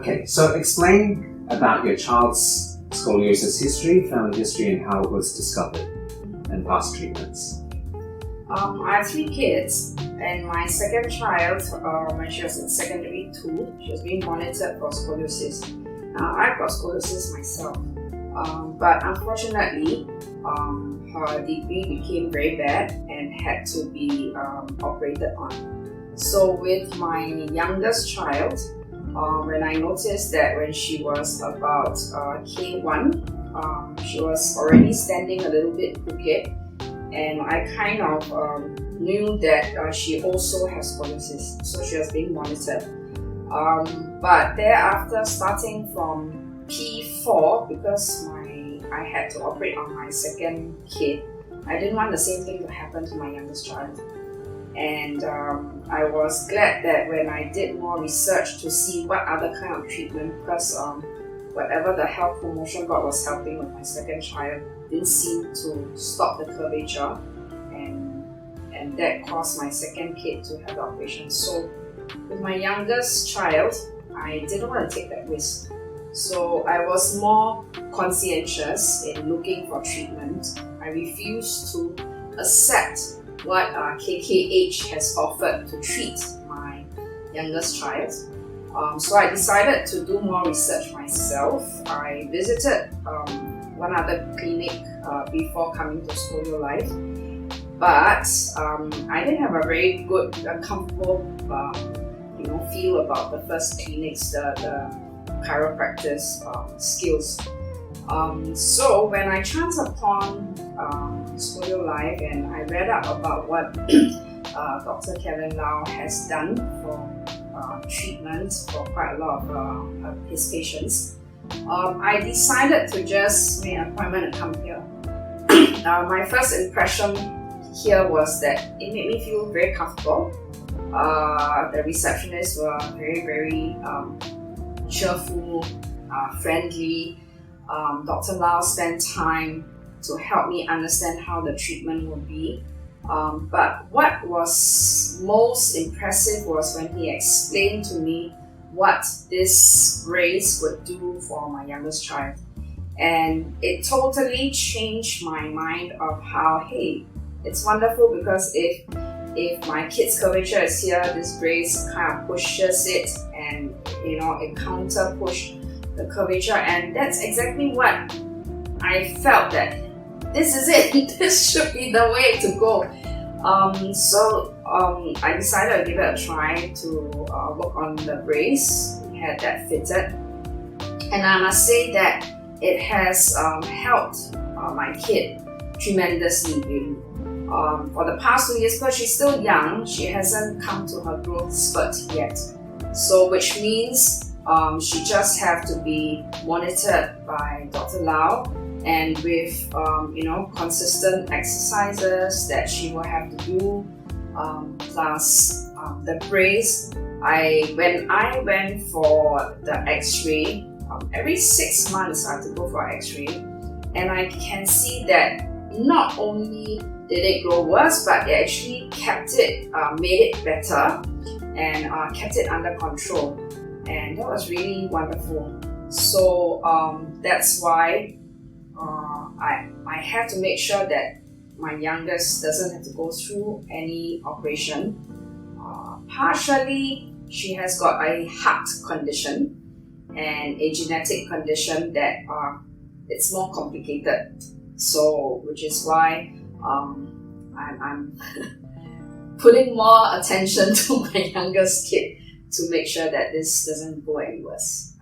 Okay, so explain about your child's scoliosis history, family history, and how it was discovered and past treatments. I have 3 kids, and my second child, when she was in secondary 2, she was being monitored for scoliosis. Now, I've got scoliosis myself, but unfortunately, her degree became very bad and had to be operated on. So with my youngest child, when I noticed that when she was about K1, she was already standing a little bit crooked, and I kind of knew that she also has scoliosis, so she was being monitored. But thereafter, starting from P4, because I had to operate on my second kid, I didn't want the same thing to happen to my youngest child. And I was glad that when I did more research to see what other kind of treatment, because whatever the health promotion board was helping with my second child didn't seem to stop the curvature, and that caused my second kid to have the operation. So with my youngest child, I didn't want to take that risk. So I was more conscientious in looking for treatment. I refused to accept what KKH has offered to treat my youngest child. So I decided to do more research myself. I visited one other clinic before coming to ScolioLife, but I didn't have a very good, comfortable feel about the first clinics, the chiropractic skills. So when I chanced upon ScolioLife and I read up about what Dr. Kevin Lau has done for treatment for quite a lot of his patients, I decided to just make an appointment and come here. My first impression here was that it made me feel very comfortable. The receptionists were very, very cheerful, friendly. Dr. Lau spent time to help me understand how the treatment would be. But what was most impressive was when he explained to me what this brace would do for my youngest child. And it totally changed my mind of how, hey, it's wonderful because if my kid's curvature is here, this brace kind of pushes it and it counter push the curvature, and that's exactly what I felt that this is it. This should be the way to go. So I decided to give it a try to work on the brace. We had that fitted, and I must say that it has helped my kid tremendously, really. For the past 2 years, because she's still young, she hasn't come to her growth spurt yet. So which means she just have to be monitored by Dr. Lau, and with consistent exercises that she will have to do, plus the brace. When I went for the X-ray, every 6 months I have to go for X-ray, and I can see that not only did it grow worse, but it actually kept it, made it better, and kept it under control. And that was really wonderful. So that's why I have to make sure that my youngest doesn't have to go through any operation. Partially, she has got a heart condition and a genetic condition that it's more complicated. So, which is why I'm putting more attention to my youngest kid to make sure that this doesn't go any worse.